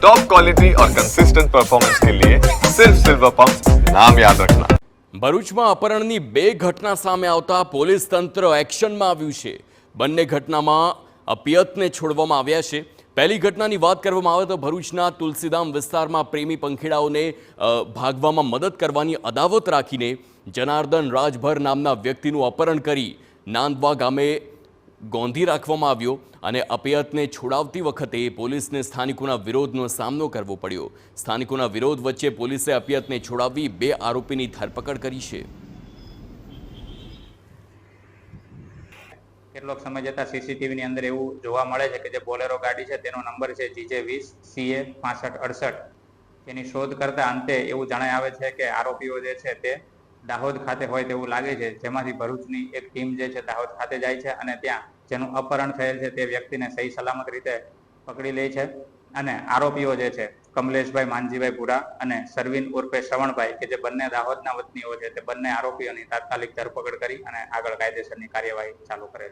Top quality और consistent performance के लिए सिर्फ सिल्वर पंप नाम याद रखना। ભરૂચમાં અપહરણની બે ઘટના સામે આવતા પોલીસ તંત્ર એક્શનમાં આવ્યું છે। બંને ઘટનામાં અપિયતને છોડવામાં આવ્યા છે। પહેલી ઘટનાની વાત કરવામાં આવે તો ભરૂચના તુલસીધામ વિસ્તારમાં પ્રેમી પંખીડાઓને ભાગવામાં મદદ કરવાની અદાવત રાખીને જનાર્દન રાજભર નામના વ્યક્તિનું અપહરણ કરી નાંદવા ગામે ગોંધી રાખવામાં આવ્યો અને અપિયતને છોડાવતી વખતે પોલીસને સ્થાનિકોના વિરોધનો સામનો કરવો પડ્યો। સ્થાનિકોના વિરોધ વચ્ચે પોલીસે અપિયતને છોડાવી બે આરોપીની ધરપકડ કરી છે। કેટલોક સમય જતા સીસીટીવીની અંદર એવું જોવા મળે છે કે જે બોલેરો ગાડી છે તેનો નંબર છે GJ20 CA 6568। તેની શોધ કરતા અંતે એવું જણાય આવે છે કે આરોપીઓ જે છે તે દાહોદ ખાતે હોય તેવું લાગે છે, જેમાંથી ભરૂચની એક ટીમ જે છે દાહોદ ખાતે જાય છે અને ત્યાં જેનું અપહરણ થયેલ છે તે વ્યક્તિને સહી સલામત રીતે પકડી લે છે અને આરોપીઓ જે છે કમલેશભાઈ માનજીભાઈ પુરા અને સરવીન ઉર્ફે શ્રવણભાઈ કે જે બંને દાહોદના વતનીઓ છે તે બંને આરોપીઓની તાત્કાલિક ધરપકડ કરી અને આગળ કાયદેસરની કાર્યવાહી ચાલુ કરેલ છે।